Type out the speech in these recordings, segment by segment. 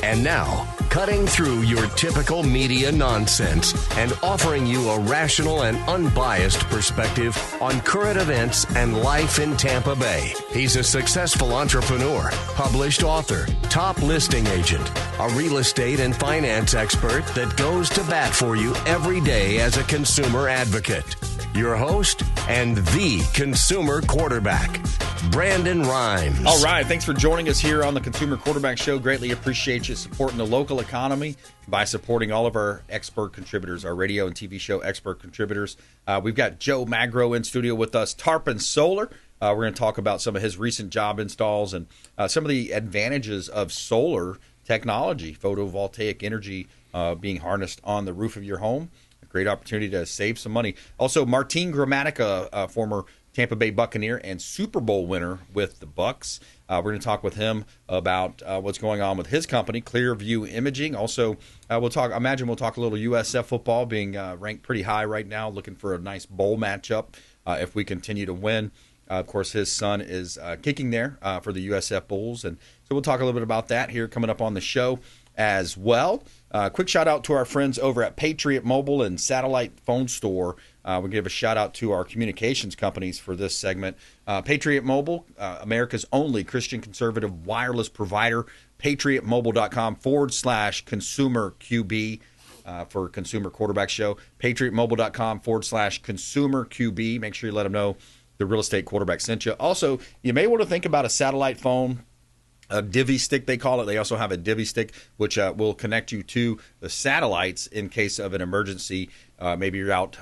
And now, cutting through your typical media nonsense and offering you a rational and unbiased perspective on current events and life in Tampa Bay. He's a successful entrepreneur, published author, top listing agent, a real estate and finance expert that goes to bat for you every day as a consumer advocate. Your host and the consumer quarterback, Brandon Rimes. All right, thanks for joining us here on the Consumer Quarterback Show. Greatly appreciate you supporting the local economy by supporting all of our expert contributors, our radio and TV show expert contributors. We've got Joe Magro in studio with us, Tarpon Solar. We're going to talk about some of his recent job installs and some of the advantages of solar technology, photovoltaic energy being harnessed on the roof of your home. A great opportunity to save some money. Also, Martin Gramatica, former Tampa Bay Buccaneer and Super Bowl winner with the Bucs. We're going to talk with him about what's going on with his company, Clearview Imaging. Also, we'll talk a little USF football being ranked pretty high right now, looking for a nice bowl matchup if we continue to win. Of course, his son is kicking there for the USF Bulls, and so we'll talk a little bit about that here coming up on the show as well. Quick shout out to our friends over at Patriot Mobile and Satellite Phone Store. We'll give a shout out to our communications companies for this segment. Patriot Mobile, America's only Christian conservative wireless provider. PatriotMobile.com/consumer QB for Consumer Quarterback Show. PatriotMobile.com/consumer QB. Make sure you let them know the real estate quarterback sent you. Also, you may want to think about a satellite phone. A divvy stick, they call it. They also have a divvy stick, which will connect you to the satellites in case of an emergency. Maybe you're out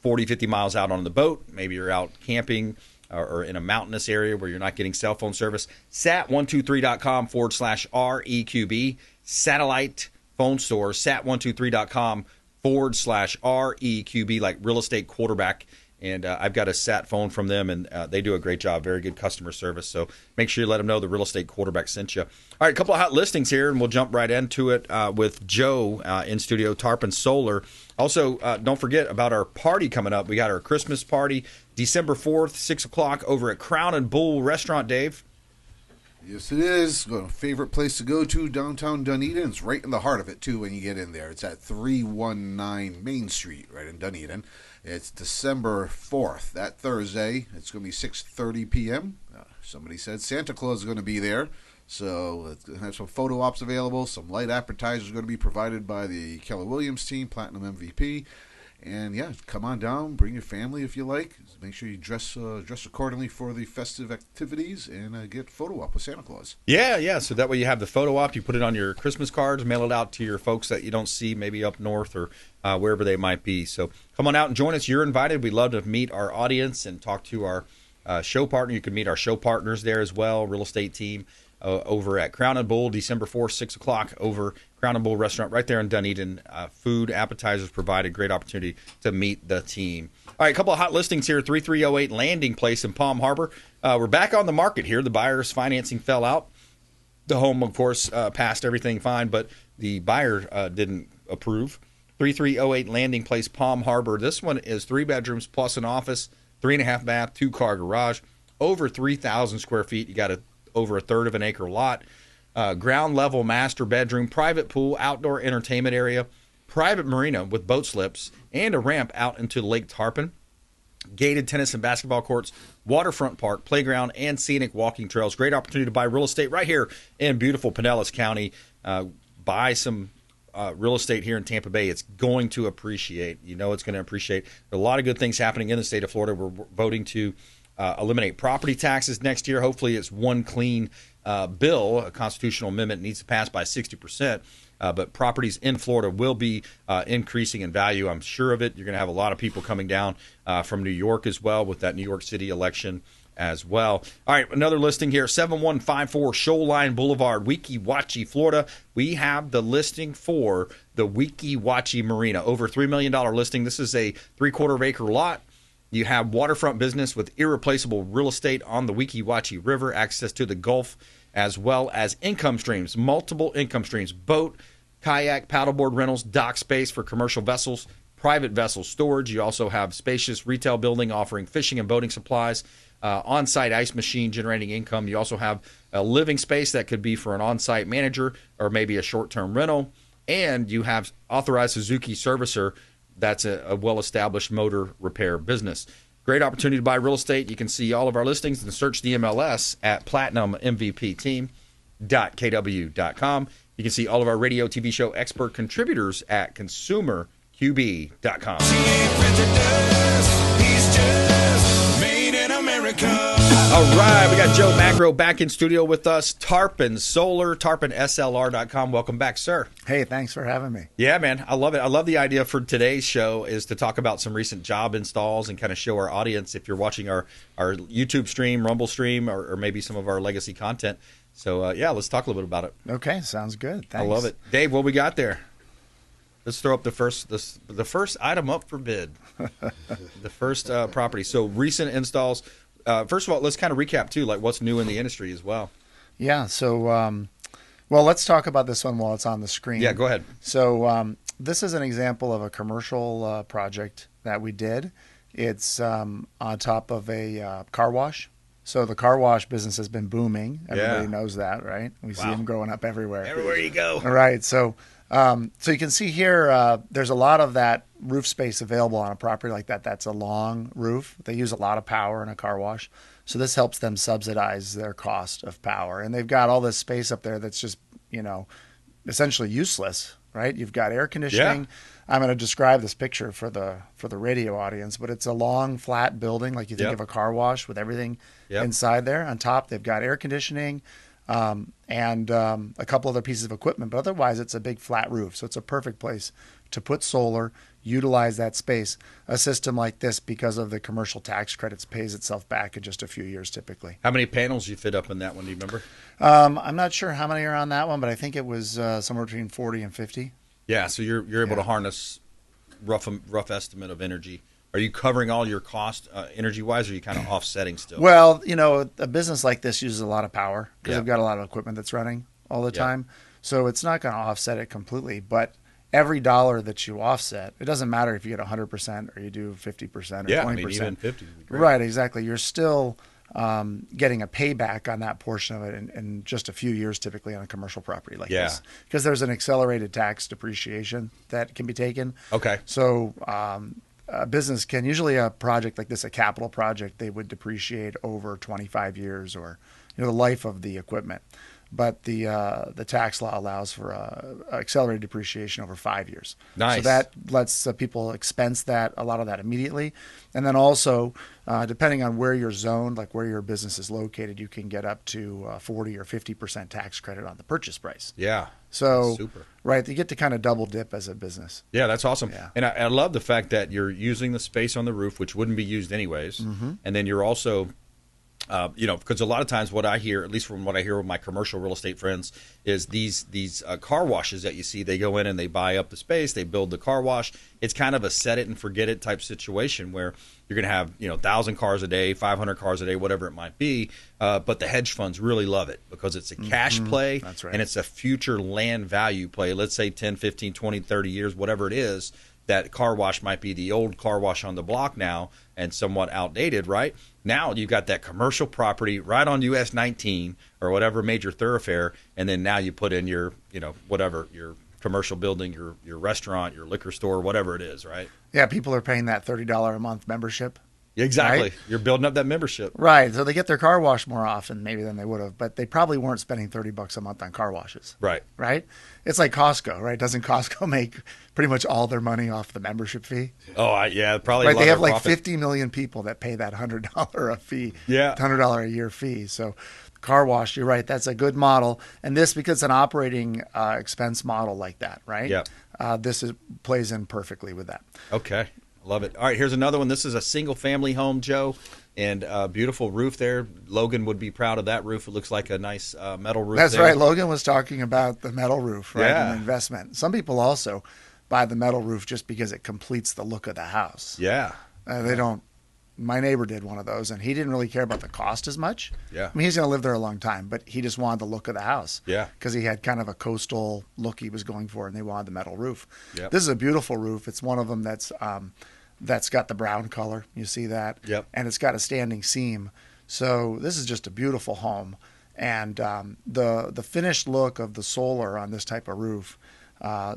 40, 50 miles out on the boat. Maybe you're out camping or in a mountainous area where you're not getting cell phone service. Sat123.com/REQB. Satellite phone store, sat123.com/REQB, like real estate quarterback. And I've got a sat phone from them, and they do a great job. Very good customer service. So make sure you let them know the real estate quarterback sent you. All right, a couple of hot listings here, and we'll jump right into it with Joe in studio, Tarpon Solar. Also, don't forget about our party coming up. We got our Christmas party, December 4th, 6 o'clock over at Crown and Bull Restaurant, Dave. Yes, it is. A favorite place to go to, downtown Dunedin. It's right in the heart of it, too, when you get in there. It's at 319 Main Street, right in Dunedin. It's December 4th, that Thursday. It's going to be 6:30 p.m. Somebody said Santa Claus is going to be there. So it's going to have some photo ops available. Some light appetizers are going to be provided by the Keller Williams team, Platinum MVP. And, yeah, come on down. Bring your family if you like. Make sure you dress accordingly for the festive activities and get photo op with Santa Claus. Yeah. So that way you have the photo op. You put it on your Christmas cards, mail it out to your folks that you don't see maybe up north or wherever they might be. So come on out and join us. You're invited. We'd love to meet our audience and talk to our show partner. You can meet our show partners there as well, real estate team. Over at Crown and Bull, December 4th, 6 o'clock, over Crown and Bull Restaurant right there in Dunedin. Food, appetizers provided. Great opportunity to meet the team. All right, a couple of hot listings here. 3308 Landing Place in Palm Harbor. We're back on the market here. The buyer's financing fell out. The home, of course, passed everything fine, but the buyer didn't approve. 3308 Landing Place, Palm Harbor. This one is 3 bedrooms plus an office, 3.5 bath, 2-car garage, over 3,000 square feet. You got over a third of an acre lot, ground level master bedroom, private pool, outdoor entertainment area, private marina with boat slips, and a ramp out into Lake Tarpon, gated tennis and basketball courts, waterfront park, playground, and scenic walking trails. Great opportunity to buy real estate right here in beautiful Pinellas County. Buy some real estate here in Tampa Bay. It's going to appreciate. You know it's going to appreciate. There are a lot of good things happening in the state of Florida. We're voting to eliminate property taxes next year. Hopefully it's one clean bill. A constitutional amendment needs to pass by 60%. But properties in Florida will be increasing in value. I'm sure of it. You're going to have a lot of people coming down from New York as well with that New York City election as well. All right, another listing here, 7154 Shoreline Boulevard, Weeki Wachee, Florida. We have the listing for the Weeki Wachee Marina. Over $3 million listing. This is a 3/4 acre lot. You have waterfront business with irreplaceable real estate on the Weeki Wachee River, access to the Gulf, as well as income streams, multiple income streams, boat, kayak, paddleboard rentals, dock space for commercial vessels, private vessel storage. You also have spacious retail building offering fishing and boating supplies. on-site ice machine generating income. You also have a living space that could be for an on-site manager or maybe a short-term rental. And you have authorized Suzuki servicer that's a well-established motor repair business. Great opportunity to buy real estate. You can see all of our listings and search the MLS at platinummvpteam.kw.com. You can see all of our radio, TV show expert contributors at consumerqb.com. He's just made in America. All right, we got Joe Magro back in studio with us. Tarpon Solar, tarponslr.com. Welcome back, sir. Hey, thanks for having me. Yeah, man, I love it. I love the idea for today's show is to talk about some recent job installs and kind of show our audience, if you're watching our YouTube stream, Rumble stream, or maybe some of our legacy content. So, yeah, let's talk a little bit about it. Okay, sounds good. Thanks. I love it. Dave, what we got there? Let's throw up the first item up for bid. The first property. So, recent installs. First of all, let's kind of recap, too, like what's new in the industry as well. Yeah, so, well, let's talk about this one while it's on the screen. Yeah, go ahead. So this is an example of a commercial project that we did. It's on top of a car wash. So the car wash business has been booming. Everybody knows that, right? We see them growing up everywhere. Everywhere you go. All right, so you can see here there's a lot of that roof space available on a property like that. That's a long roof. They use a lot of power in a car wash. So this helps them subsidize their cost of power. And they've got all this space up there that's just, essentially useless, right? You've got air conditioning. Yeah. I'm going to describe this picture for the radio audience, but it's a long, flat building like you think of a car wash with everything inside there. On top, they've got air conditioning and a couple other pieces of equipment, but otherwise it's a big flat roof. So it's a perfect place to put solar, utilize that space. A system like this, because of the commercial tax credits, pays itself back in just a few years typically. How many panels you fit up in that one? Do you remember? I'm not sure how many are on that one, but I think it was somewhere between 40 and 50. Yeah, so you're able to harness rough estimate of energy. Are you covering all your cost energy-wise, or are you kind of offsetting still? Well, a business like this uses a lot of power because they've got a lot of equipment that's running all the time. So it's not going to offset it completely, but every dollar that you offset, it doesn't matter if you get 100% or you do 50% or 20%. I mean, even 50 would be great. Right, exactly. You're still getting a payback on that portion of it in just a few years, typically on a commercial property like this, because there's an accelerated tax depreciation that can be taken. Okay. So a business can, usually a project like this, a capital project, they would depreciate over 25 years or the life of the equipment. But the tax law allows for accelerated depreciation over 5 years. Nice. So that lets people expense a lot of that immediately. And then also, depending on where you're zoned, like where your business is located, you can get up to 40 or 50% tax credit on the purchase price. Yeah. So, super. Right, you get to kind of double dip as a business. Yeah, that's awesome. Yeah. And I love the fact that you're using the space on the roof, which wouldn't be used anyways. Mm-hmm. And then you're also... because a lot of times what I hear, at least from what I hear with my commercial real estate friends, is these car washes that you see, they go in and they buy up the space, they build the car wash. It's kind of a set it and forget it type situation where you're going to have 1,000 cars a day, 500 cars a day, whatever it might be. But the hedge funds really love it because it's a cash play. That's right. And it's a future land value play. Let's say 10, 15, 20, 30 years, whatever it is. That car wash might be the old car wash on the block now and somewhat outdated, right? Now you've got that commercial property right on US 19 or whatever major thoroughfare, and then now you put in your, whatever, your commercial building, your restaurant, your liquor store, whatever it is, right? Yeah, people are paying that $30 a month membership. Exactly. Right? You're building up that membership. Right. So they get their car washed more often maybe than they would have, but they probably weren't spending $30 a month on car washes. Right. Right? It's like Costco, right? Doesn't Costco make pretty much all their money off the membership fee? Oh, yeah, probably. Right. A lot They have of like profit. 50 million people that pay that $100 a fee. Yeah. $100 a year fee. So car wash, you're right. That's a good model. And this, because it's an operating expense model like that, right? Yeah. This plays in perfectly with that. Okay. Love it. All right, here's another one. This is a single-family home, Joe, and beautiful roof there. Logan would be proud of that roof. It looks like a nice metal roof. That's there. right. Logan was talking about the metal roof, right? Yeah. And investment. Some people also buy the metal roof just because it completes the look of the house. Yeah. They don't. My neighbor did one of those, and he didn't really care about the cost as much. Yeah. I mean, he's going to live there a long time, but he just wanted the look of the house. Yeah. Because he had kind of a coastal look he was going for, and they wanted the metal roof. Yep. This is a beautiful roof. It's one of them that's got the brown color. You see that? Yep. And it's got a standing seam. So this is just a beautiful home. And the finished look of the solar on this type of roof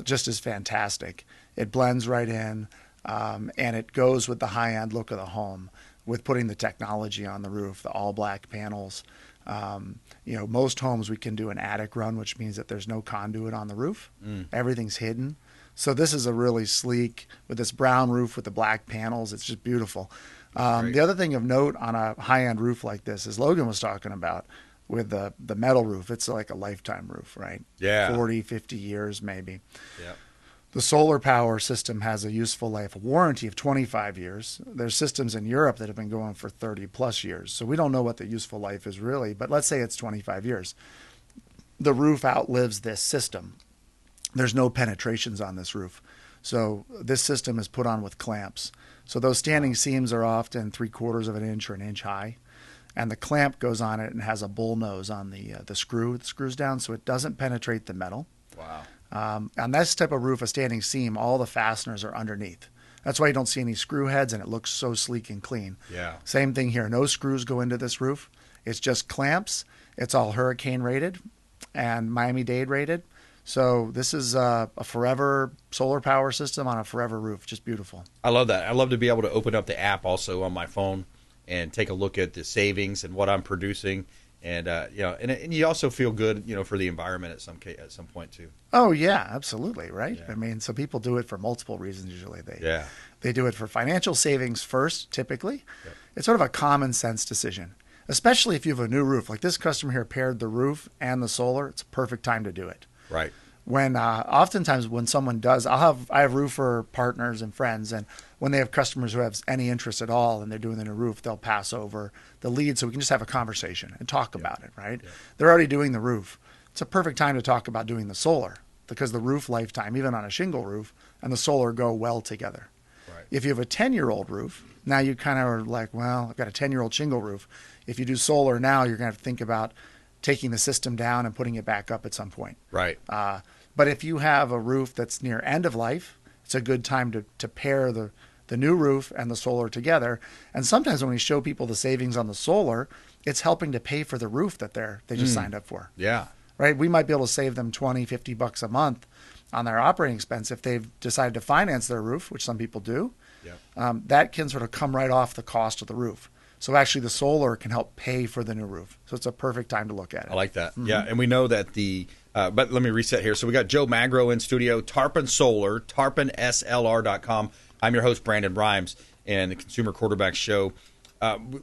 just is fantastic. It blends right in, and it goes with the high-end look of the home with putting the technology on the roof, the all-black panels. Most homes we can do an attic run, which means that there's no conduit on the roof. Everything's hidden. So this is a really sleek, with this brown roof with the black panels. It's just beautiful. The other thing of note on a high-end roof like this, as Logan was talking about, with the metal roof, it's like a lifetime roof, right? Yeah. 40, 50 years maybe. Yeah. The solar power system has a useful life warranty of 25 years. There's systems in Europe that have been going for 30 plus years. So we don't know what the useful life is really, but let's say it's 25 years. The roof outlives this system. There's no penetrations on this roof. So this system is put on with clamps. So those standing seams are often 3/4 of an inch or an inch high. And the clamp goes on it and has a bull nose on the screw that screws down so it doesn't penetrate the metal. Wow. On this type of roof, a standing seam, all the fasteners are underneath. That's why you don't see any screw heads, and it looks so sleek and clean. Yeah. Same thing here. No screws go into this roof. It's just clamps. It's all hurricane rated and Miami-Dade rated. So this is a forever solar power system on a forever roof. Just beautiful. I love that. I love to be able to open up the app also on my phone and take a look at the savings and what I'm producing. And and you also feel good, for the environment at some point too. Oh yeah, absolutely, right. Yeah. I mean, so people do it for multiple reasons. Usually, Yeah. they do it for financial savings first. Typically, Yep. it's sort of a common sense decision, especially if you have a new roof. Like this customer here paired the roof and the solar. It's a perfect time to do it. Right. When oftentimes when someone does, I have roofer partners and friends, and when they have customers who have any interest at all and they're doing the new roof, they'll pass over the lead so we can just have a conversation and talk about it, right? Yeah. They're already doing the roof. It's a perfect time to talk about doing the solar because the roof lifetime, even on a shingle roof, and the solar go well together. Right. If you have a 10-year-old roof, now you kind of are like, well, I've got a 10-year-old shingle roof. If you do solar now, you're going to have to think about taking the system down and putting it back up at some point. Right. But if you have a roof that's near end of life, it's a good time to pair the new roof and the solar together. And sometimes when we show people the savings on the solar, it's helping to pay for the roof that they just signed up for. Yeah. Right? We might be able to save them $20, $50 a month on their operating expense if they've decided to finance their roof, which some people do. Yeah. That can sort of come right off the cost of the roof. So actually the solar can help pay for the new roof. So it's a perfect time to look at it. I like that. Mm-hmm. Yeah, and we know that but let me reset here. So we got Joe Magro in studio, Tarpon Solar, tarponslr.com. I'm your host, Brandon BRimes, and the Consumer Quarterback Show.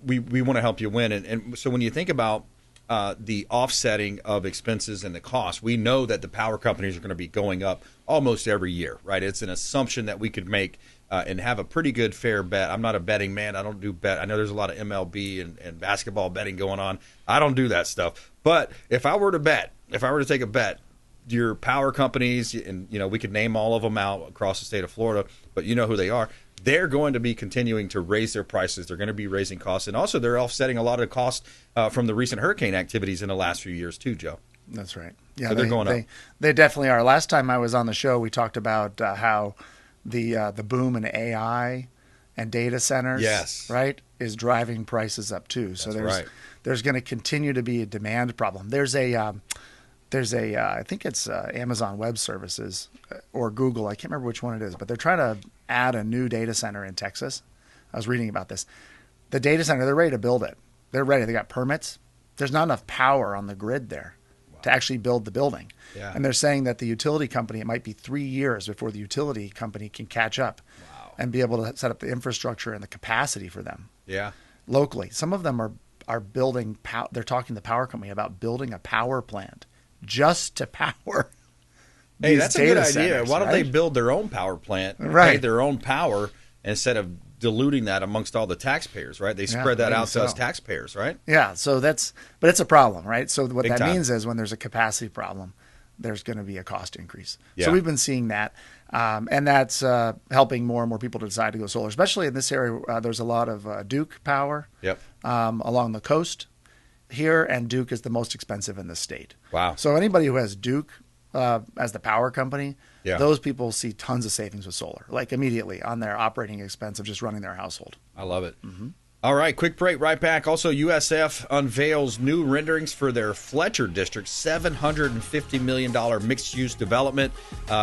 We want to help you win. And so when you think about the offsetting of expenses and the cost, we know that the power companies are going to be going up almost every year, right? It's an assumption that we could make and have a pretty good fair bet. I'm not a betting man. I don't do bet. I know there's a lot of MLB and basketball betting going on. I don't do that stuff. But if I were to take a bet, your power companies, and we could name all of them out across the state of Florida, but you know who they are. They're going to be continuing to raise their prices. They're going to be raising costs, and also they're offsetting a lot of costs from the recent hurricane activities in the last few years too, Joe. That's right. Yeah, so they're going up. They definitely are. Last time I was on the show, we talked about how the boom in AI and data centers, yes, right, is driving prices up too. So there's going to continue to be a demand problem. There's a I think it's Amazon Web Services or Google. I can't remember which one it is, but they're trying to add a new data center in Texas. I was reading about this. The data center, they're ready to build it. They're ready. They got permits. There's not enough power on the grid there to actually build the building. Yeah. And they're saying that the utility company, it might be 3 years before the utility company can catch up and be able to set up the infrastructure and the capacity for them. Yeah. Locally. Some of them are building, they're talking to the power company about building a power plant just to power. Hey, that's a good idea. Centers, Why don't they build their own power plant, pay their own power, instead of diluting that amongst all the taxpayers, right? They spread that out to us taxpayers, right? Yeah, so but it's a problem, right? So what Big that time. means is when there's a capacity problem, there's going to be a cost increase. Yeah. So we've been seeing that, and that's helping more and more people to decide to go solar, especially in this area. There's a lot of Duke power along the coast here, and Duke is the most expensive in the state. Wow. So anybody who has Duke as the power company, those people see tons of savings with solar, like immediately on their operating expense of just running their household. I love it. Mm-hmm. All right, quick break, right back. Also, USF unveils new renderings for their Fletcher District, $750 million mixed-use development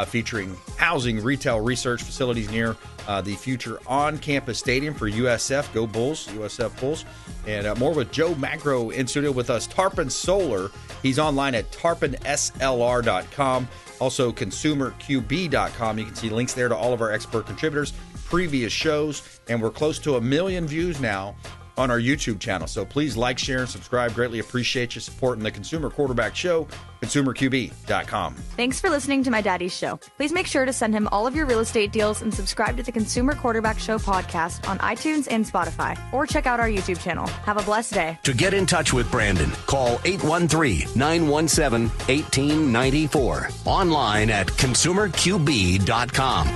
featuring housing, retail, research facilities near the future on-campus stadium for USF. Go Bulls, USF Bulls. And more with Joe Magro in studio with us, Tarpon Solar. He's online at tarponslr.com. Also, consumerqb.com. You can see links there to all of our expert contributors, previous shows, and we're close to 1 million views now on our YouTube channel. So please like, share, and subscribe. Greatly appreciate you supporting the Consumer Quarterback Show, consumerqb.com. Thanks for listening to my daddy's show. Please make sure to send him all of your real estate deals and subscribe to the Consumer Quarterback Show podcast on iTunes and Spotify, or check out our YouTube channel. Have a blessed day. To get in touch with Brandon, call 813-917-1894. Online at consumerqb.com.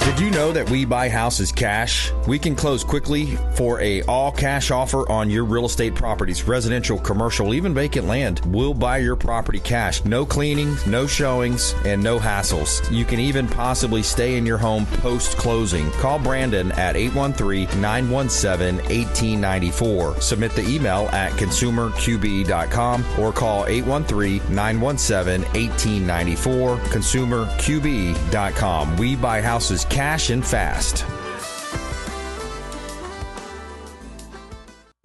Did you know that we buy houses cash? We can close quickly for a all-cash offer on your real estate properties, residential, commercial, even vacant land. We'll buy your property cash. No cleaning, no showings, and no hassles. You can even possibly stay in your home post-closing. Call Brandon at 813-917-1894. Submit the email at consumerqb.com or call 813-917-1894. consumerqb.com. We buy houses cash and fast.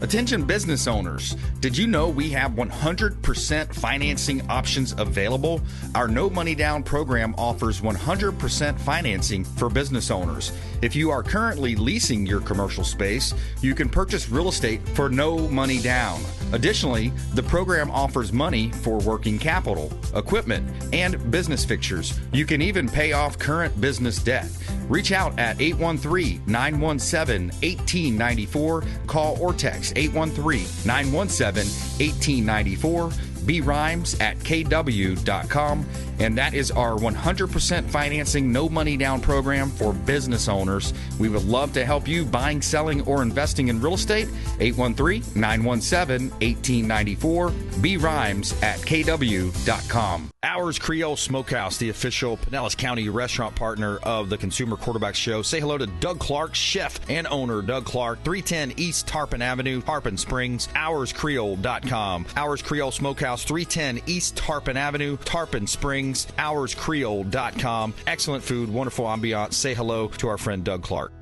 Attention business owners, did you know we have 100% financing options available? Our no money down program offers 100% financing for business owners. If you are currently leasing your commercial space, you can purchase real estate for no money down. Additionally, the program offers money for working capital, equipment, and business fixtures. You can even pay off current business debt. Reach out at 813-917-1894. Call or text 813-917-1894. BRimes at kw.com. And that is our 100% financing, no money down program for business owners. We would love to help you buying, selling, or investing in real estate. 813-917-1894. BRimes at kw.com. Ours Creole Smokehouse, the official Pinellas County restaurant partner of the Consumer Quarterback Show. Say hello to Doug Clark, chef and owner Doug Clark, 310 East Tarpon Avenue, Tarpon Springs, ourscreole.com. Ours Creole Smokehouse, 310 East Tarpon Avenue, Tarpon Springs, ourscreole.com. Excellent food, wonderful ambiance. Say hello to our friend Doug Clark.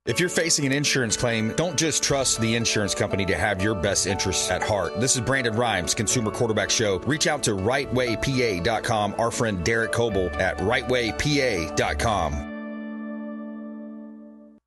If you're facing an insurance claim, don't just trust the insurance company to have your best interests at heart. This is Brandon Rimes, Consumer Quarterback Show. Reach out to rightwaypa.com, our friend Derek Coble at rightwaypa.com.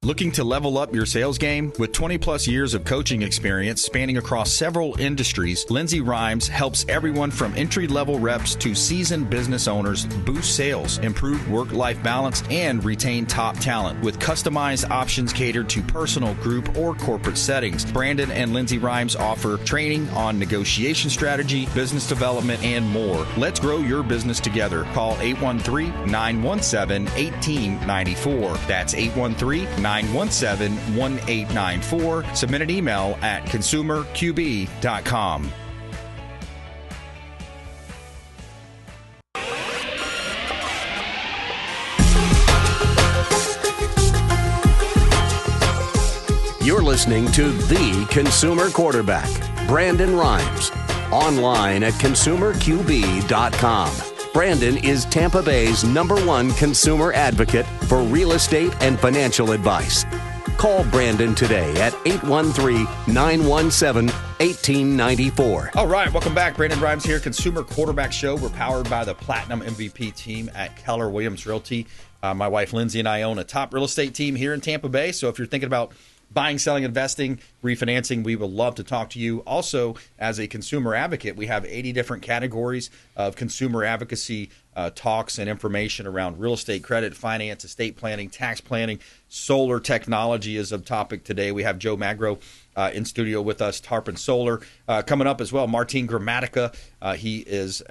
Looking to level up your sales game? With 20 plus years of coaching experience spanning across several industries, Lindsay Rimes helps everyone from entry-level reps to seasoned business owners boost sales, improve work-life balance, and retain top talent with customized options catered to personal, group, or corporate settings. Brandon and Lindsay Rimes offer training on negotiation strategy, business development, and more. Let's grow your business together. Call 813-917-1894. That's 813-917-1894. Submit an email at consumerqb.com. You're listening to The Consumer Quarterback, Brandon Rimes, online at consumerqb.com. Brandon is Tampa Bay's #1 consumer advocate for real estate and financial advice. Call Brandon today at 813-917-1894. All right, welcome back. Brandon Rimes here, Consumer Quarterback Show. We're powered by the Platinum MVP team at Keller Williams Realty. My wife Lindsay and I own a top real estate team here in Tampa Bay. So if you're thinking about buying, selling, investing, refinancing, we would love to talk to you. Also, as a consumer advocate, we have 80 different categories of consumer advocacy talks and information around real estate, credit, finance, estate planning, tax planning. Solar technology is a topic today. We have Joe Magro in studio with us, Tarpon Solar. Coming up as well, Martin Gramatica. He is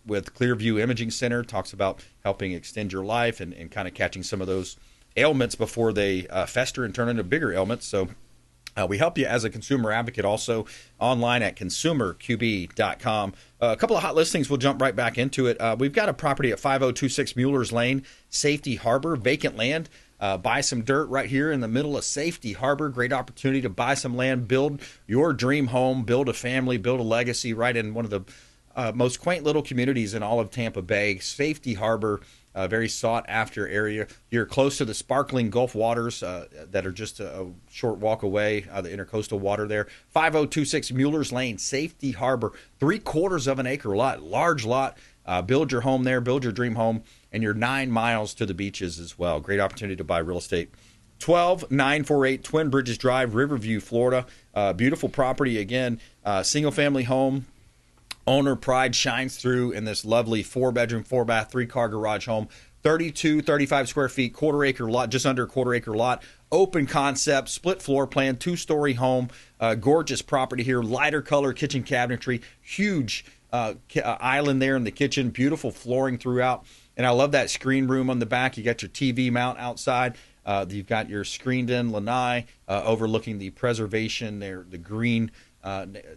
with Clearview Imaging Center, talks about helping extend your life and kind of catching some of those ailments before they fester and turn into bigger ailments. So we help you as a consumer advocate also online at consumerqb.com. A couple of hot listings. We'll jump right back into it. We've got a property at 5026 Mueller's Lane, Safety Harbor, vacant land. buy some dirt right here in the middle of Safety Harbor. Great opportunity to buy some land, build your dream home, build a family, build a legacy right in one of the most quaint little communities in all of Tampa Bay. Safety Harbor, a very sought-after area. You're close to the sparkling Gulf waters that are just a short walk away, the intercoastal water there. 5026 Mueller's Lane, Safety Harbor, 3/4 of an acre lot, large lot. Build your home there, build your dream home, and you're 9 miles to the beaches as well. Great opportunity to buy real estate. 12948 Twin Bridges Drive, Riverview, Florida. Beautiful property again, single-family home. Owner pride shines through in this lovely 4-bedroom, 4-bath, 3-car garage home. 35 square feet, quarter-acre lot, just under a quarter-acre lot. Open concept, split floor plan, 2-story home. Gorgeous property here, lighter color kitchen cabinetry, huge island there in the kitchen, beautiful flooring throughout. And I love that screen room on the back. You got your TV mount outside. You've got your screened-in lanai overlooking the preservation there, the green.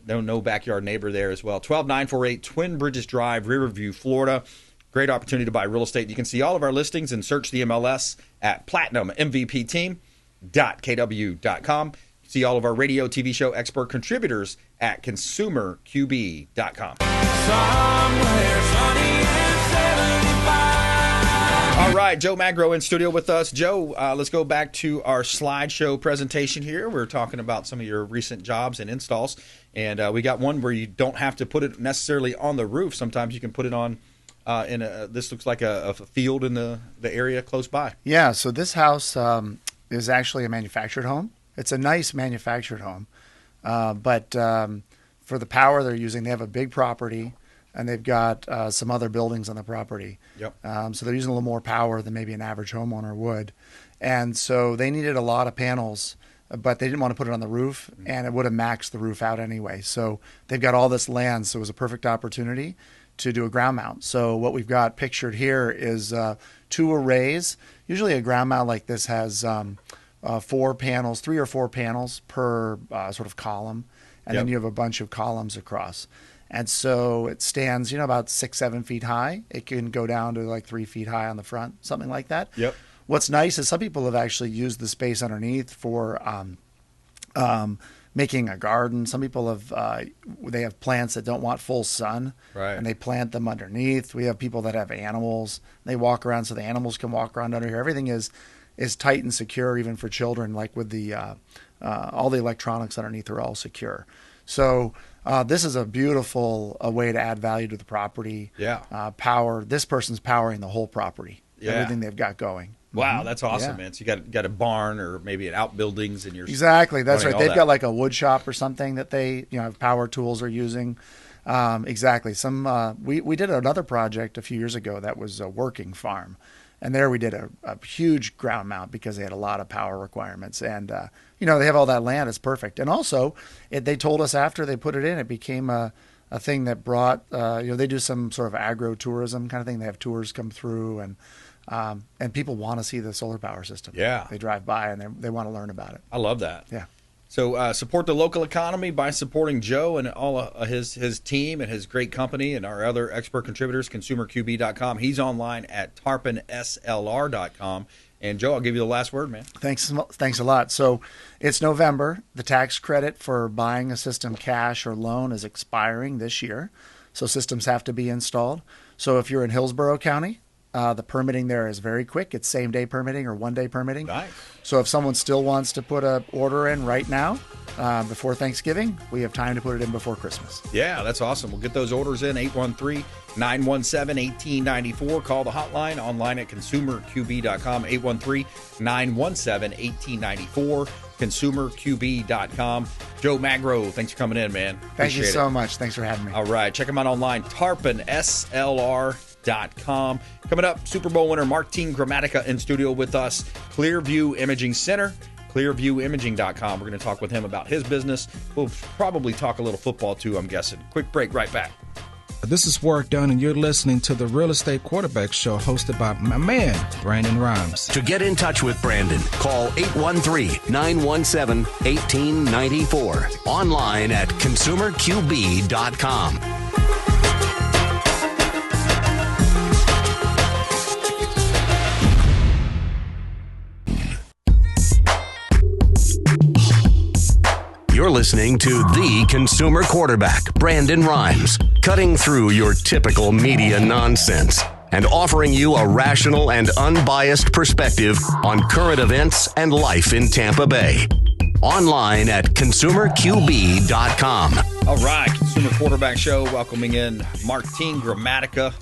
No backyard neighbor there as well. 12948 Twin Bridges Drive, Riverview, Florida. Great opportunity to buy real estate. You can see all of our listings and search the MLS at platinummvpteam.kw.com. See all of our radio, TV show expert contributors at consumerqb.com. Somewhere sunny and 75. All right, Joe Magro in studio with us. Joe, let's go back to our slideshow presentation here. We're talking about some of your recent jobs and installs, and we got one where you don't have to put it necessarily on the roof. Sometimes you can put it on this looks like a field in the area close by. Yeah, so this house is actually a manufactured home. It's a nice manufactured home, but for the power they're using, they have a big property, and they've got some other buildings on the property. Yep. So they're using a little more power than maybe an average homeowner would. And so they needed a lot of panels, but they didn't want to put it on the roof, and it would have maxed the roof out anyway. So they've got all this land, so it was a perfect opportunity to do a ground mount. So what we've got pictured here is 2 arrays. Usually a ground mount like this has 4 panels, 3 or 4 panels per sort of column, and then you have a bunch of columns across. And so it stands, about 6-7 feet high. It can go down to like 3 feet high on the front, something like that. Yep. What's nice is some people have actually used the space underneath for making a garden. Some people have they have plants that don't want full sun, right, and they plant them underneath. We have people that have animals. They walk around so the animals can walk around under here. Everything is tight and secure, even for children. Like with the all the electronics underneath are all secure. So this is a beautiful way to add value to the property. Yeah. Power. This person's powering the whole property. Yeah. Everything they've got going. Wow, that's awesome, Yeah. man. So you got a barn or maybe an outbuildings, and you're exactly. That's right. all They've that. got like a wood shop or something that they have power tools are using. Exactly. We did another project a few years ago that was a working farm, and there we did a huge ground mount because they had a lot of power requirements, and they have all that land. It's perfect. And also, they told us after they put it in, it became a thing that brought they do some sort of agro-tourism kind of thing. They have tours come through, and people want to see the solar power system. Yeah. They drive by and they want to learn about it. I love that. Yeah. So support the local economy by supporting Joe and all his team and his great company and our other expert contributors, consumerqb.com. He's online at tarponslr.com. And Joe, I'll give you the last word, man. Thanks a lot. So it's November. The tax credit for buying a system cash or loan is expiring this year. So systems have to be installed. So if you're in Hillsborough County, the permitting there is very quick. It's same-day permitting or one-day permitting. Nice. So if someone still wants to put an order in right now before Thanksgiving, we have time to put it in before Christmas. Yeah, that's awesome. We'll get those orders in, 813-917-1894. Call the hotline, online at consumerqb.com, 813-917-1894, consumerqb.com. Joe Magro, thanks for coming in, man. Thank you Appreciate so it. much. Thanks for having me. All right, check them out online, tarponslr.com. Coming up, Super Bowl winner Martin Gramatica in studio with us, Clearview Imaging Center, clearviewimaging.com. We're going to talk with him about his business. We'll probably talk a little football too, I'm guessing. Quick break, right back. This is Work Done, and you're listening to the Real Estate Quarterback Show hosted by my man, Brandon Rimes. To get in touch with Brandon, call 813-917-1894. Online at consumerqb.com. You're listening to the consumer quarterback, Brandon Rimes, cutting through your typical media nonsense and offering you a rational and unbiased perspective on current events and life in Tampa Bay. Online at consumerqb.com. All right, Consumer Quarterback Show, welcoming in Martin Gramatica,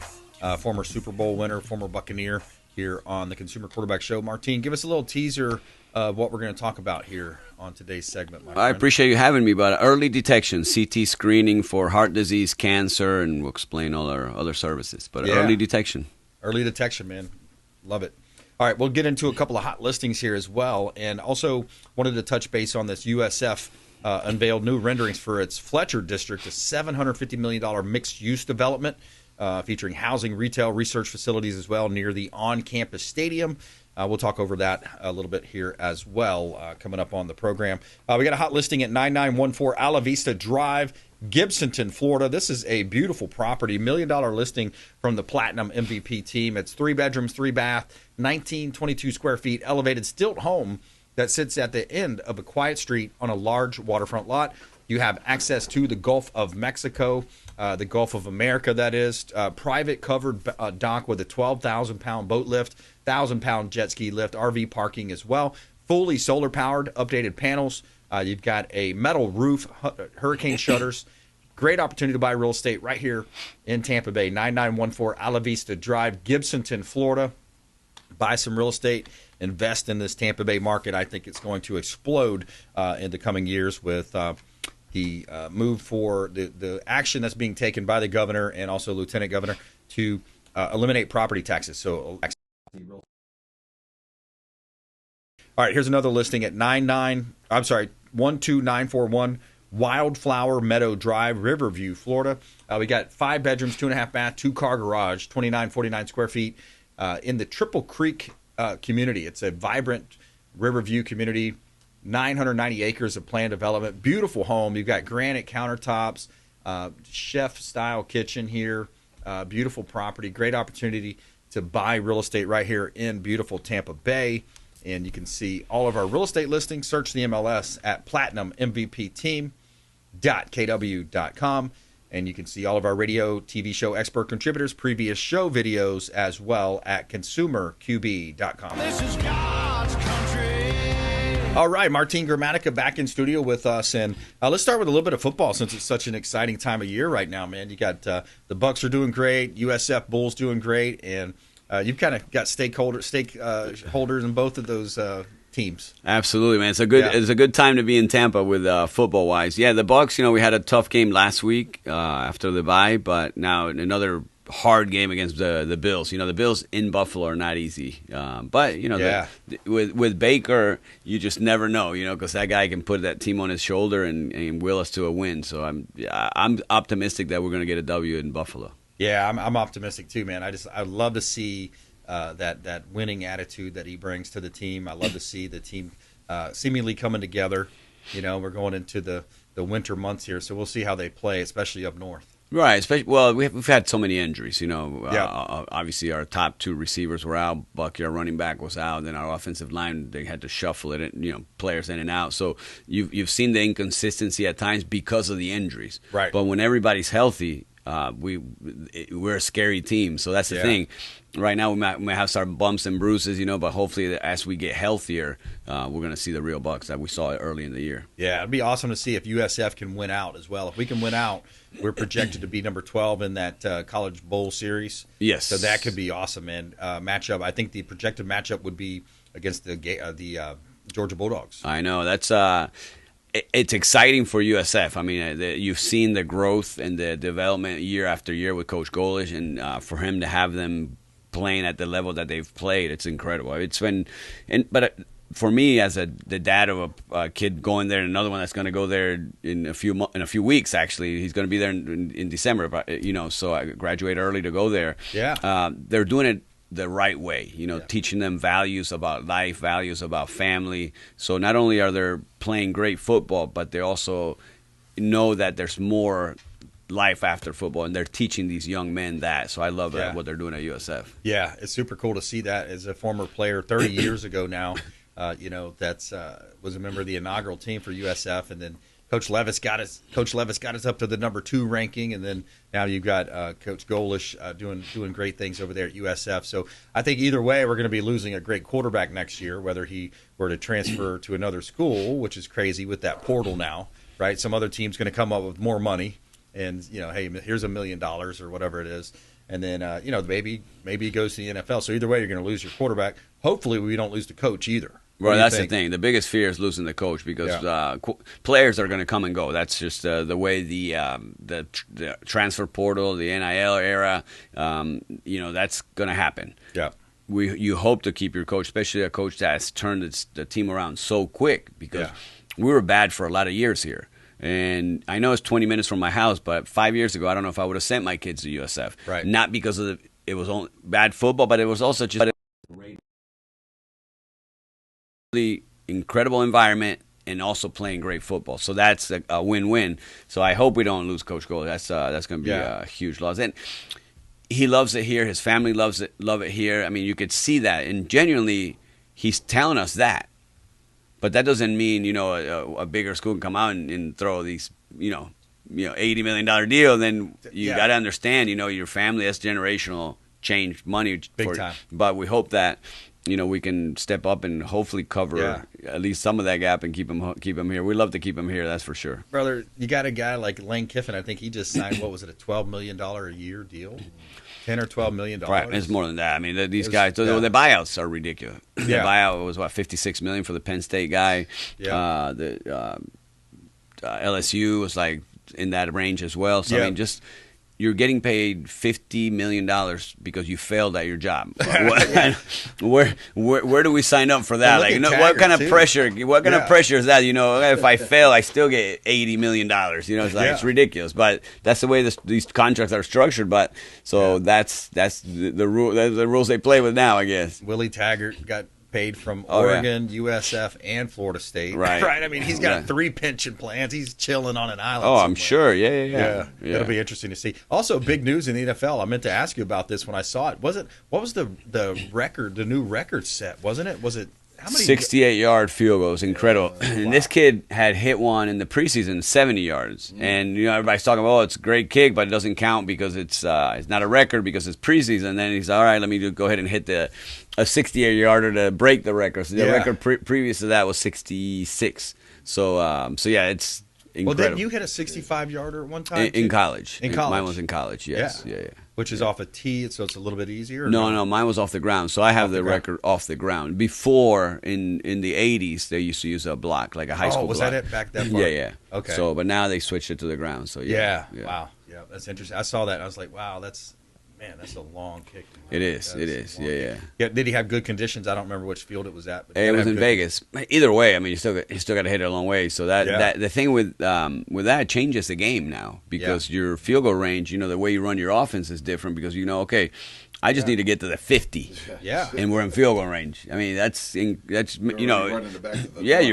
former Super Bowl winner, former Buccaneer, here on the Consumer Quarterback Show. Martin, give us a little teaser of what we're going to talk about here on today's segment. I appreciate you having me, but early detection, CT screening for heart disease, cancer, and we'll explain all our other services. But early detection. Early detection, man. Love it. All right, we'll get into a couple of hot listings here as well, and also wanted to touch base on this USF unveiled new renderings for its Fletcher district, a $750 million mixed-use development featuring housing, retail, research facilities as well near the on-campus stadium. We'll talk over that a little bit here as well coming up on the program. We got a hot listing at 9914 Ala Vista Drive, Gibsonton, Florida. This is a beautiful property, $1 million listing from the Platinum MVP team. It's 3 bedrooms, 3 bath, 1922 square feet, elevated stilt home that sits at the end of a quiet street on a large waterfront lot. You have access to the Gulf of Mexico, the Gulf of America, that is. Private covered dock with a 12,000-pound boat lift, 1,000-pound jet ski lift, RV parking as well. Fully solar-powered, updated panels. You've got a metal roof, hurricane shutters. Great opportunity to buy real estate right here in Tampa Bay. 9914 Ala Vista Drive, Gibsonton, Florida. Buy some real estate, invest in this Tampa Bay market. I think it's going to explode in the coming years with the move for the action that's being taken by the governor and also lieutenant governor to eliminate property taxes. So, all right, here's another listing at 12941 Wildflower Meadow Drive, Riverview, Florida. We got 5 bedrooms, 2.5 bath, 2-car garage, 2949 square feet in the Triple Creek community. It's a vibrant Riverview community, 990 acres of planned development. Beautiful home. You've got granite countertops, chef-style kitchen here. Beautiful property. Great opportunity to buy real estate right here in beautiful Tampa Bay. And you can see all of our real estate listings. Search the MLS at platinummvpteam.kw.com. And you can see all of our radio, TV show expert contributors, previous show videos as well at consumerqb.com. This is God's country. All right, Martin Gramatica back in studio with us. And let's start with a little bit of football since it's such an exciting time of year right now, man. You got the Bucs are doing great, USF Bulls doing great, and you've kind of got stakeholders in both of those teams. Absolutely, man. It's a good time to be in Tampa with football wise. Yeah, the Bucs. We had a tough game last week after the bye, but now another hard game against the Bills. The Bills in Buffalo are not easy, but with Baker, you just never know. Because that guy can put that team on his shoulder and will us to a win. So I'm optimistic that we're going to get a W in Buffalo. Yeah, I'm optimistic too, man. I'd love to see that winning attitude that he brings to the team. I love to see the team seemingly coming together. We're going into the winter months here, so we'll see how they play, especially up north. Right. We've had so many injuries. Obviously our top 2 receivers were out. Bucky, our running back, was out. Then our offensive line, they had to shuffle it. Players in and out. So you've seen the inconsistency at times because of the injuries. Right. But when everybody's healthy, we're a scary team. So that's the thing. Right now we might have some bumps and bruises, but hopefully as we get healthier, we're going to see the real Bucs that we saw early in the year. Yeah, it'd be awesome to see if USF can win out as well. If we can win out, we're projected to be number 12 in that College Bowl series. Yes. So that could be awesome, man. Matchup. I think the projected matchup would be against the Georgia Bulldogs. I know. That's it's exciting for USF. I mean, you've seen the growth and the development year after year with Coach Golish, and for him to have them playing at the level that they've played, it's incredible. It's been, but for me, as the dad of a kid going there, and another one that's going to go there in a few weeks. Actually, he's going to be there in December. But so I graduate early to go there. Yeah, they're doing it the right way, teaching them values about life, values about family. So not only are they playing great football, but they also know that there's more life after football, and they're teaching these young men that. So I love what they're doing at USF. Yeah, it's super cool to see that. As a former player 30 years ago now, that's was a member of the inaugural team for USF, and then Coach Levis got us up to the number 2 ranking, and then now you've got Coach Golish doing great things over there at USF. So I think either way, we're going to be losing a great quarterback next year, whether he were to transfer to another school, which is crazy with that portal now, right? Some other team's going to come up with more money, and hey, here's $1 million or whatever it is. And then, maybe he goes to the NFL. So either way, you're going to lose your quarterback. Hopefully, we don't lose the coach either. Well, that's the thing. The biggest fear is losing the coach because players are going to come and go. That's just the way the transfer portal, the NIL era, that's going to happen. Yeah. You hope to keep your coach, especially a coach that has turned the team around so quick because we were bad for a lot of years here. And I know it's 20 minutes from my house, but 5 years ago, I don't know if I would have sent my kids to USF. Right. Not because it was only bad football, but it was also just a really incredible environment and also playing great football. So that's a win-win. So I hope we don't lose Coach Gold. That's going to be a huge loss. And he loves it here. His family love it here. I mean, you could see that. And genuinely, he's telling us that. But that doesn't mean, a bigger school can come out and throw these, $80 million deal. Then you got to understand, your family, that's generational change money. Big time. But we hope that, we can step up and hopefully cover at least some of that gap and keep him here. We love to keep him here, that's for sure. Brother, you got a guy like Lane Kiffin. I think he just signed, what was it, a $12 million a year deal? $10 or $12 million. Right, it's more than that. I mean, these guys, the buyouts are ridiculous. The buyout was $56 million for the Penn State guy. Yeah. LSU was like in that range as well. So I mean, just you're getting paid $50 million because you failed at your job. Where do we sign up for that? Like, what kind of pressure? What kind of pressure is that? If I fail, I still get $80 million. It's like it's ridiculous. But that's the way these contracts are structured. But that's the rule. That's the rules they play with now, I guess. Willie Taggart got paid from Oregon, USF, and Florida State. Right. Right. I mean, he's got 3 pension plans. He's chilling on an island. Oh, somewhere. I'm sure. Yeah. It'll be interesting to see. Also, big news in the NFL. I meant to ask you about this when I saw it. What was the record? The new record set? Wasn't it? Was it? How many? 68-yard field goals, incredible. And this kid had hit one in the preseason, 70 yards. And everybody's talking about, it's a great kick, but it doesn't count because it's not a record because it's preseason. And then he's all right. Let me go ahead and hit a 68-yarder to break the record. So the record previous to that was 66. So it's incredible. Well, didn't you hit a 65-yarder at one time? In college. In college. Mine was in college, yes. Yeah. Which is off a tee, so it's a little bit easier? No, mine was off the ground. So I have the record off the ground. Before, in the 80s, they used to use a block, like a high school block. Was that it back that far? Yeah. Okay. So, but now they switched it to the ground. So yeah. Wow. Yeah, that's interesting. I saw that, and I was like, wow, that's a long kick. It is. Yeah. Did he have good conditions? I don't remember which field it was at. But it was in Vegas. Either way, I mean, you still got to hit it a long way. So that the thing with that changes the game now because your field goal range, the way you run your offense is different because okay, I just need to get to the 50. Yeah. And we're in field goal range. I mean, that's you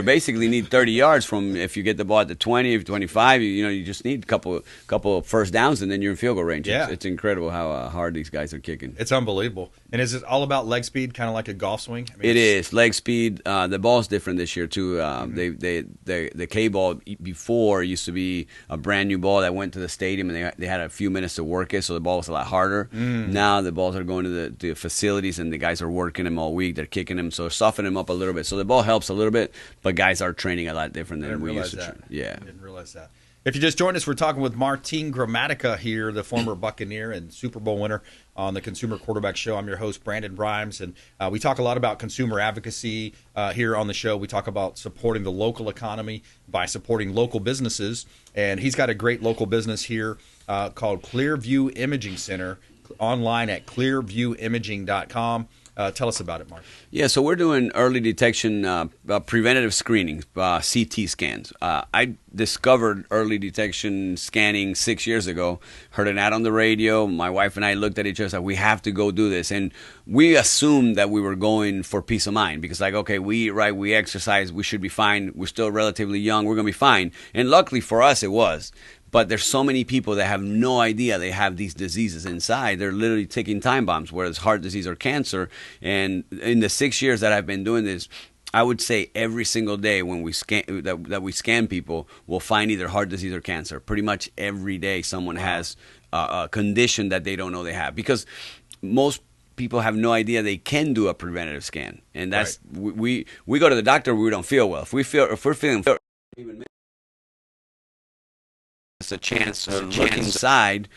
basically need 30 yards from if you get the ball at the 20 or 25, you just need a couple of first downs and then you're in field goal range. Yeah. It's incredible how hard these guys are kicking. It's unbelievable. And is it all about leg speed, kind of like a golf swing? I mean, it is. Leg speed. The ball's different this year too. The K ball before used to be a brand new ball that went to the stadium and they had a few minutes to work it, so the ball was a lot harder. Now the balls are going to the facilities and the guys are working them all week. They're kicking them, so soften them up a little bit. So the ball helps a little bit, but guys are training a lot different than we used to train. Yeah. I didn't realize that. If you just joined us, we're talking with Martin Gramatica here, the former Buccaneer and Super Bowl winner on the Consumer Quarterback Show. I'm your host, Brandon Rimes, and we talk a lot about consumer advocacy here on the show. We talk about supporting the local economy by supporting local businesses, and he's got a great local business here called Clearview Imaging Center, online at clearviewimaging.com. Tell us about it, Mark. Yeah, so we're doing early detection, preventative screenings, CT scans. I discovered early detection scanning 6 years ago. Heard an ad on the radio. My wife and I looked at each other and said, we have to go do this. And we assumed that we were going for peace of mind because, we exercise, we should be fine. We're still relatively young. We're going to be fine. And luckily for us, it was. But there's so many people that have no idea they have these diseases inside. They're literally taking time bombs, whether it's heart disease or cancer. And in the 6 years that I've been doing this, I would say every single day when we scan that we scan people, we'll find either heart disease or cancer. Pretty much every day someone has a condition that they don't know they have, because most people have no idea they can do a preventative scan, and that's we go to the doctor when we don't feel well. If we're feeling it's a chance to look inside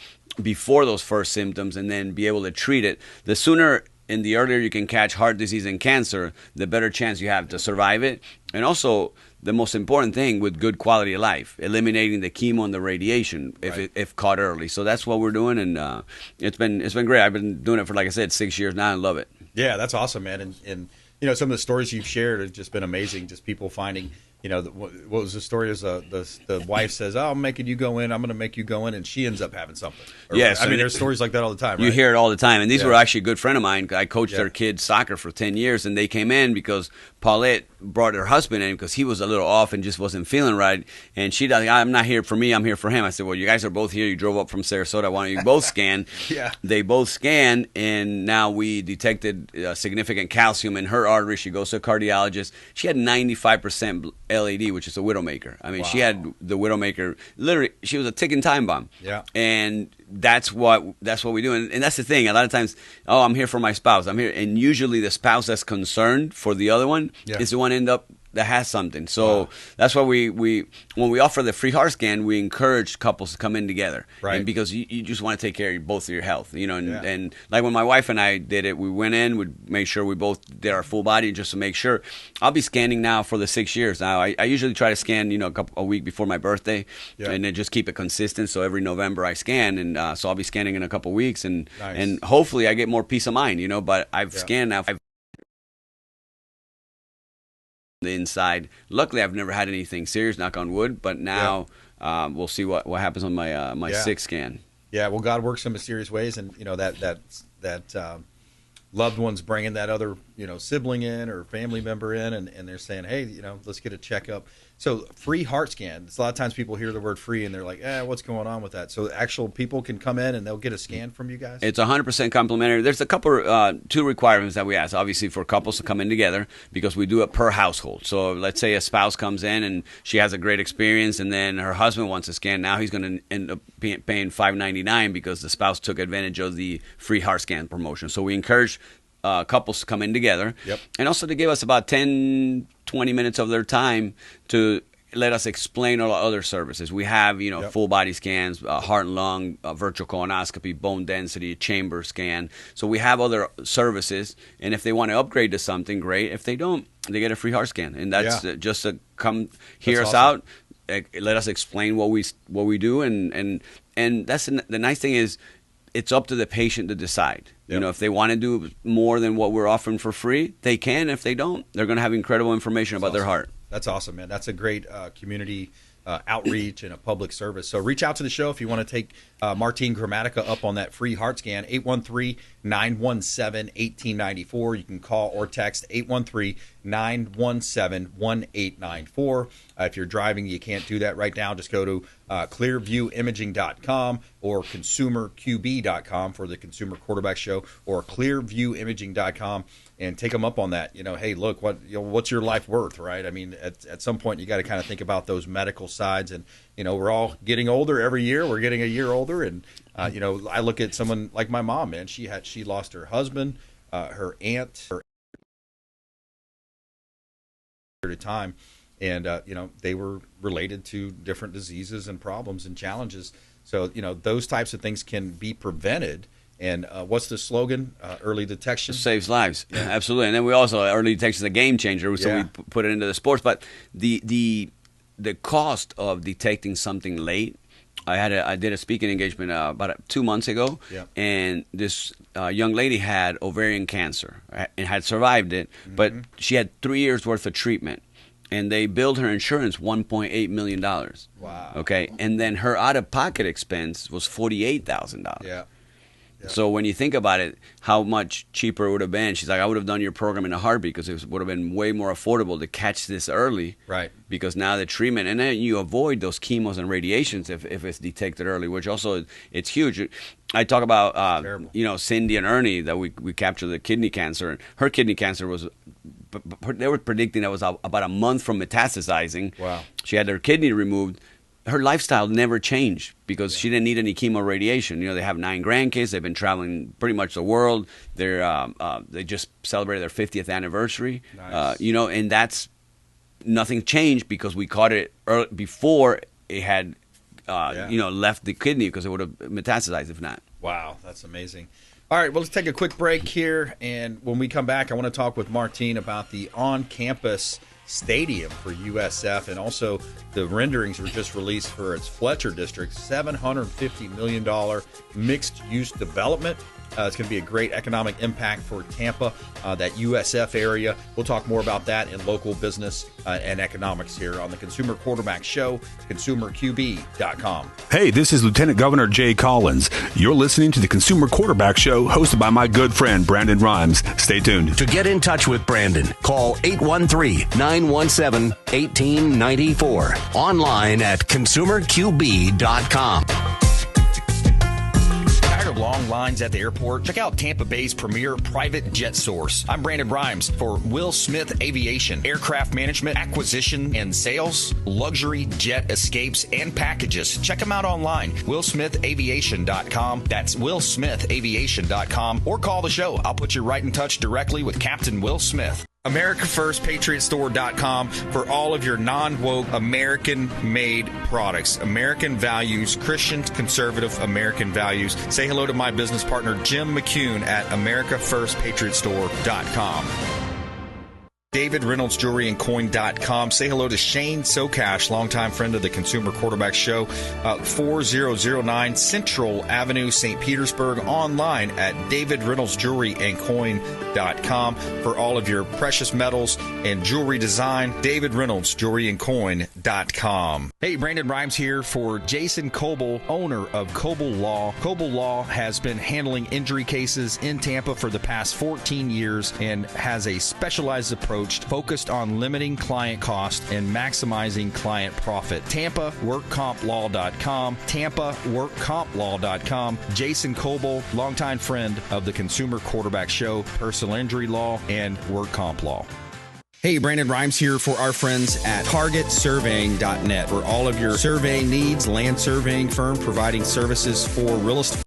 before those first symptoms and then be able to treat it. The sooner and the earlier you can catch heart disease and cancer, the better chance you have to survive it. And also, the most important thing with good quality of life, eliminating the chemo and the radiation if caught early. So that's what we're doing, and it's been great. I've been doing it for, like I said, 6 years now, and love it. Yeah, that's awesome, man. And you know, some of the stories you've shared have just been amazing. Just people finding, you know, what was the story? Is the wife says, "Oh, I'm making you go in. I'm going to make you go in," and she ends up having something. Yes, I mean, there's stories like that all the time. You right? hear it all the time, and these were actually a good friend of mine. I coached their kids soccer for 10 years, and they came in because Paulette brought her husband in because he was a little off and just wasn't feeling right. And she like, "I'm not here for me. I'm here for him." I said, "Well, you guys are both here. You drove up from Sarasota. Why don't you both scan?" They both scanned, and now we detected significant calcium in her artery. She goes to a cardiologist. She had 95% LAD, which is a widowmaker. I mean, she had the widowmaker. Literally, she was a ticking time bomb. Yeah. And that's what we do. And that's the thing. A lot of times, "Oh, I'm here for my spouse. I'm here." And usually the spouse that's concerned for the other one is the one end up that has something. So that's why we when we offer the free heart scan, we encourage couples to come in together. Right. And because you just want to take care of both of your health, you know, and like when my wife and I did it, we went in, we made sure we both did our full body just to make sure. I'll be scanning now for the 6 years now. I usually try to scan, you know, a week before my birthday, and then just keep it consistent. So every November I scan, and so I'll be scanning in a couple weeks, and hopefully I get more peace of mind, you know. But I've scanned now. The inside. Luckily, I've never had anything serious, knock on wood. But now we'll see what happens on my my sixth scan. Yeah, well, God works in mysterious ways, and you know that loved ones bringing that other sibling in or family member in, and they're saying, hey, let's get a checkup. So free heart scan. A lot of times people hear the word free and they're like, what's going on with that? So actual people can come in and they'll get a scan from you guys? It's 100% complimentary. There's a couple, two requirements that we ask, obviously, for couples to come in together, because we do it per household. So let's say a spouse comes in and she has a great experience, and then her husband wants a scan. Now he's going to end up paying $5.99 because the spouse took advantage of the free heart scan promotion. So we encourage couples to come in together, and also to give us about 10, 20 minutes of their time to let us explain all our other services. We have, full body scans, heart and lung, virtual colonoscopy, bone density, chamber scan. So we have other services, and if they want to upgrade to something, great. If they don't, they get a free heart scan, and that's just to come hear us out, let us explain what we do, and that's the nice thing is, it's up to the patient to decide. If they want to do more than what we're offering for free, they can. If they don't, they're going to have incredible information about their heart. That's awesome, man. That's a great community outreach and a public service. So reach out to the show if you want to take Martin Gramatica up on that free heart scan, 813-917-1894. You can call or text 813-917-1894. If you're driving, you can't do that right now. Just go to clearviewimaging.com or consumerqb.com for the Consumer Quarterback Show, or clearviewimaging.com, and take them up on that. Hey, look, what's your life worth, right? I mean, at some point you got to kind of think about those medical sides, and we're all getting older every year. We're getting a year older, and I look at someone like my mom, man. She lost her husband, her aunt, at a time, and they were related to different diseases and problems and challenges. So those types of things can be prevented. And what's the slogan? Early detection saves lives. Yeah. Absolutely. And then we also, early detection is a game changer, so we put it into the sports. But the cost of detecting something late, I did a speaking engagement about 2 months ago, and this young lady had ovarian cancer and had survived it, but she had 3 years worth of treatment, and they billed her insurance $1.8 million. Wow. Okay, and then her out-of-pocket expense was $48,000. Yeah. So when you think about it, how much cheaper it would have been. She's like, I would have done your program in a heartbeat, because it would have been way more affordable to catch this early. Right. Because now the treatment, and then you avoid those chemos and radiations if it's detected early, which also, it's huge. I talk about, Cindy and Ernie, that we captured the kidney cancer. And her kidney cancer was they were predicting that was about a month from metastasizing. Wow. She had her kidney removed. Her lifestyle never changed because she didn't need any chemo radiation. They have 9 grandkids. They've been traveling pretty much the world. They just celebrated their 50th anniversary. Nice. And that's nothing changed because we caught it before it had, left the kidney because it would have metastasized if not. Wow, that's amazing. All right, well, let's take a quick break here, and when we come back, I want to talk with Martine about the on-campus stadium for USF, and also the renderings were just released for its Fletcher district, $750 million mixed-use development. It's going to be a great economic impact for Tampa, that USF area. We'll talk more about that in local business and economics here on the Consumer Quarterback Show, consumerqb.com. Hey, this is Lieutenant Governor Jay Collins. You're listening to the Consumer Quarterback Show, hosted by my good friend Brandon Rimes. Stay tuned. To get in touch with Brandon, call 813-917-1894. Online at consumerqb.com. Long lines at the airport? Check out Tampa Bay's premier private jet source. I'm Brandon Rimes for Will Smith Aviation. Aircraft management, acquisition, and sales, luxury jet escapes, and packages. Check them out online. WillSmithAviation.com. That's WillSmithAviation.com. Or call the show. I'll put you right in touch directly with Captain Will Smith. AmericaFirstPatriotStore.com for all of your non-woke American-made products. American values, Christian, conservative American values. Say hello to my business partner, Jim McCune at AmericaFirstPatriotStore.com. David Reynolds Jewelry and Coin.com. Say hello to Shane Socash, longtime friend of the Consumer Quarterback Show, 4009 Central Avenue, St. Petersburg, online at David Reynolds Jewelry and Coin.com for all of your precious metals and jewelry design. David Reynolds Jewelry and Coin.com. Hey, Brandon Rimes here for Jason Coble, owner of Coble Law. Coble Law has been handling injury cases in Tampa for the past 14 years and has a specialized approach focused on limiting client cost and maximizing client profit. TampaWorkCompLaw.com. TampaWorkCompLaw.com. Jason Coble, longtime friend of the Consumer Quarterback Show, personal injury law, and work comp law. Hey, Brandon Rimes here for our friends at TargetSurveying.net for all of your surveying needs. Land surveying firm providing services for real estate.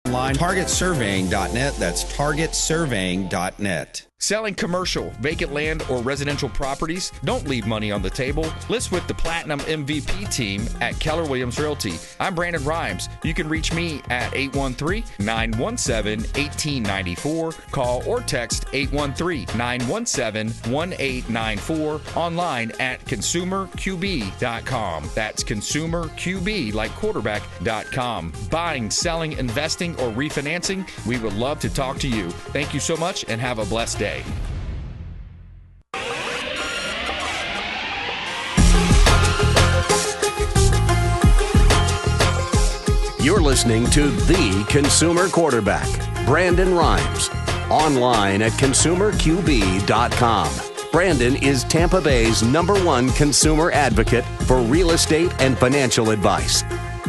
TargetSurveying.net. That's TargetSurveying.net. Selling commercial, vacant land, or residential properties? Don't leave money on the table. List with the Platinum MVP team at Keller Williams Realty. I'm Brandon Rimes. You can reach me at 813-917-1894. Call or text 813-917-1894. Online at consumerqb.com. That's consumerqb, like quarterback.com. Buying, selling, investing, or refinancing? We would love to talk to you. Thank you so much and have a blessed day. You're listening to The Consumer Quarterback, Brandon Rimes. Online at consumerqb.com. Brandon is Tampa Bay's #1 consumer advocate for real estate and financial advice.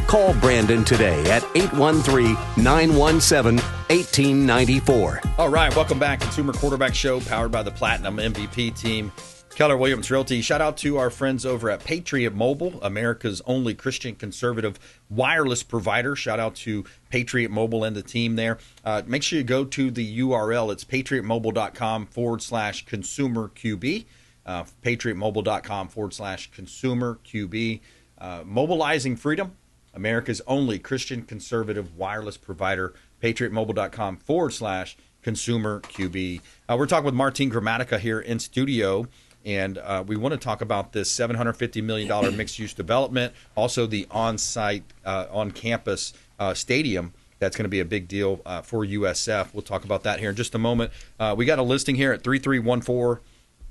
Call Brandon today at 813-917-1894. All right, welcome back. Consumer Quarterback Show, powered by the Platinum MVP team, Keller Williams Realty. Shout out to our friends over at Patriot Mobile, America's only Christian conservative wireless provider. Shout out to Patriot Mobile and the team there. Make sure you go to the URL. It's patriotmobile.com/consumerqb. patriotmobile.com/consumerqb. Mobilizing freedom. America's only Christian conservative wireless provider, patriotmobile.com/consumerqb. We're talking with Martine Gramatica here in studio, and we want to talk about this $750 million mixed-use development, also the on-site, on-campus stadium. That's going to be a big deal for USF. We'll talk about that here in just a moment. We got a listing here at 3314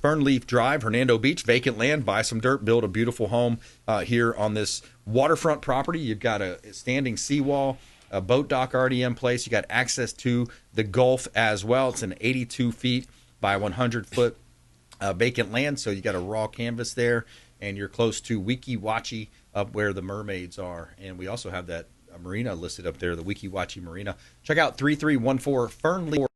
Fernleaf Drive, Hernando Beach, vacant land. Buy some dirt, build a beautiful home here on this waterfront property. You've got a standing seawall, a boat dock already in place. You got access to the Gulf as well. It's an 82 feet by 100 foot vacant land, so you got a raw canvas there, and you're close to Weeki Wachee, up where the mermaids are. And we also have that marina listed up there, the Weeki Wachee Marina. Check out 3314 Fernleaf.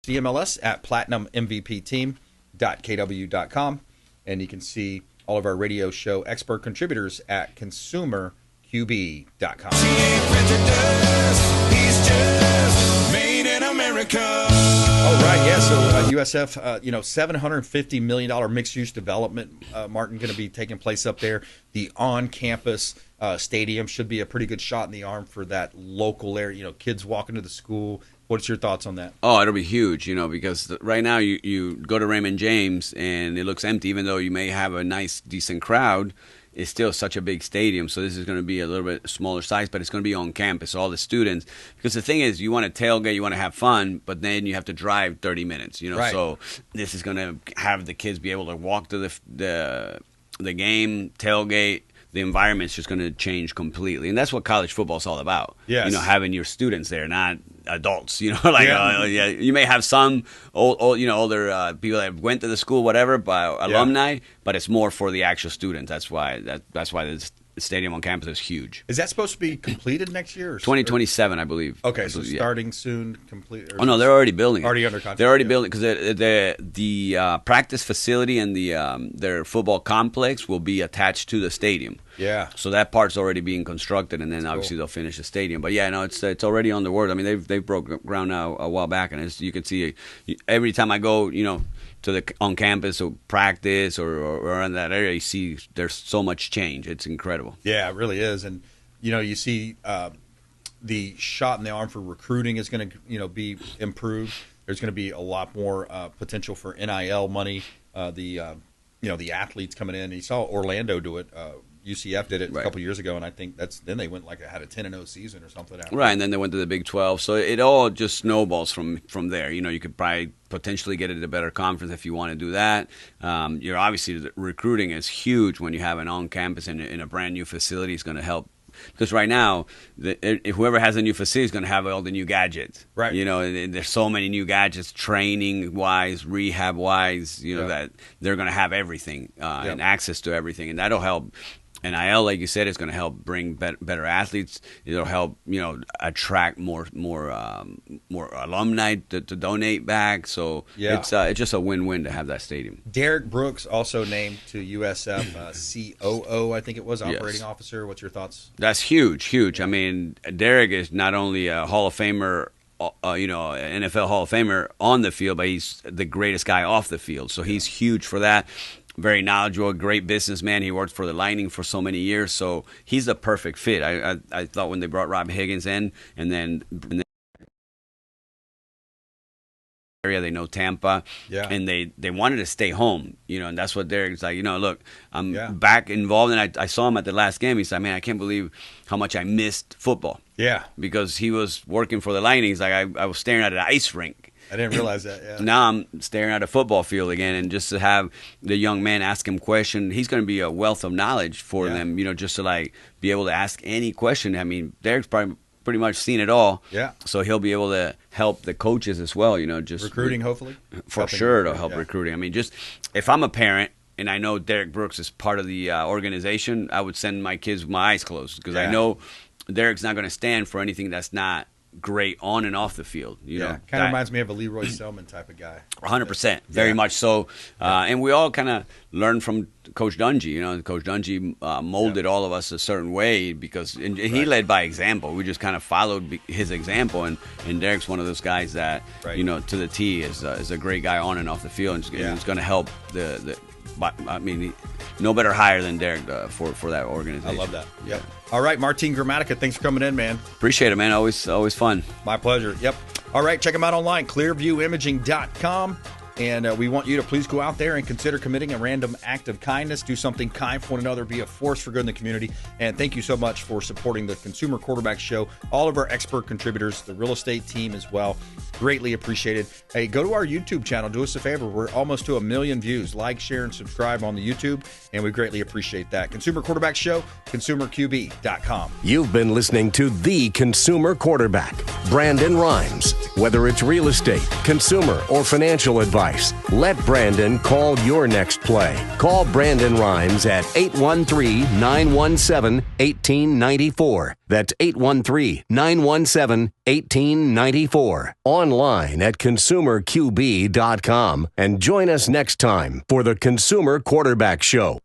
CMLS at platinummvpteam.kw.com. And you can see all of our radio show expert contributors at consumerqb.com. He ain't prejudiced, he's just made in America. All right, yeah. So USF, $750 million mixed-use development, Martin, going to be taking place up there. The on-campus stadium should be a pretty good shot in the arm for that local area. Kids walking to the school. What's your thoughts on that? Oh, it'll be huge, because right now you go to Raymond James and it looks empty, even though you may have a nice, decent crowd. It's still such a big stadium, so this is going to be a little bit smaller size, but it's going to be on campus, so all the students. Because the thing is, you want to tailgate, you want to have fun, but then you have to drive 30 minutes, Right. So this is going to have the kids be able to walk to the game, tailgate. The environment's just going to change completely, and that's what college football is all about. Yes. Having your students there, not adults. You may have some older people that went to the school, whatever, alumni, but it's more for the actual students. That's why this stadium on campus is huge. Is that supposed to be completed next year? 2027, I believe. Okay, so starting soon, complete. Oh no, they're already building it. Already under contract. They're already building because the practice facility and their football complex will be attached to the stadium. Yeah. So that part's already being constructed, and then obviously they'll finish the stadium. But yeah, no, it's already on the word. I mean, they broke ground now a while back, and you can see every time I go, to the on campus or practice or in that area, you see there's so much change. It's incredible. Yeah, it really is. And you see the shot in the arm for recruiting is going to be improved. There's going to be a lot more potential for NIL money. The athletes coming in. You saw Orlando do it. UCF did it a couple years ago, and I think then they went had a 10-0 season or something. Right, and then they went to the Big 12. So it all just snowballs from there. You could probably potentially get it at a better conference if you want to do that. Obviously the recruiting is huge when you have an on-campus in a brand new facility. It's going to help. Because right now, whoever has a new facility is going to have all the new gadgets. Right. And there's so many new gadgets, training-wise, rehab-wise, that they're going to have everything and access to everything. And that'll help. NIL, like you said, is going to help bring better athletes. It'll help, attract more alumni to donate back. So it's just a win-win to have that stadium. Derek Brooks also named to USF COO, I think it was, operating officer. What's your thoughts? That's huge. I mean, Derek is not only a Hall of Famer, NFL Hall of Famer on the field, but he's the greatest guy off the field. So he's huge for that. Very knowledgeable, great businessman. He worked for the Lightning for so many years, so he's the perfect fit. I thought when they brought Rob Higgins in, and then area, they know Tampa, and they wanted to stay home, and that's what Derek's like. Look, I'm back involved, and I saw him at the last game. He said, "Man, I can't believe how much I missed football." Yeah, because he was working for the Lightning. He's like, I was staring at an ice rink. I didn't realize that. Yeah. Now I'm staring at a football field again, and just to have the young man ask him questions, he's going to be a wealth of knowledge for them. Just to be able to ask any question. I mean, Derek's probably pretty much seen it all. Yeah. So he'll be able to help the coaches as well. Just recruiting, hopefully. For sure, it'll help recruiting. I mean, just if I'm a parent and I know Derek Brooks is part of the organization, I would send my kids with my eyes closed because I know Derek's not going to stand for anything that's not great on and off the field. Kind of reminds me of a Leroy Selman type of guy. 100%, very much so. And we all kind of learned from Coach Dungy. Coach Dungy molded all of us a certain way because he led by example. We just kind of followed his example. And Derek's one of those guys that, to the T is a great guy on and off the field. And he's going to help no better hire than Derek for that organization. I love that. Yep. All right, Martin Gramatica, thanks for coming in, man. Appreciate it, man. Always fun. My pleasure. Yep. All right, check him out online, clearviewimaging.com. And we want you to please go out there and consider committing a random act of kindness. Do something kind for one another. Be a force for good in the community. And thank you so much for supporting the Consumer Quarterback Show. All of our expert contributors, the real estate team as well. Greatly appreciated. Hey, go to our YouTube channel. Do us a favor. We're almost to 1 million views. Like, share, and subscribe on the YouTube. And we greatly appreciate that. Consumer Quarterback Show, consumerqb.com. You've been listening to The Consumer Quarterback, Brandon Rimes. Whether it's real estate, consumer, or financial advice, price. Let Brandon call your next play. Call Brandon Rimes at 813-917-1894. That's 813-917-1894. Online at consumerqb.com. And join us next time for the Consumer Quarterback Show.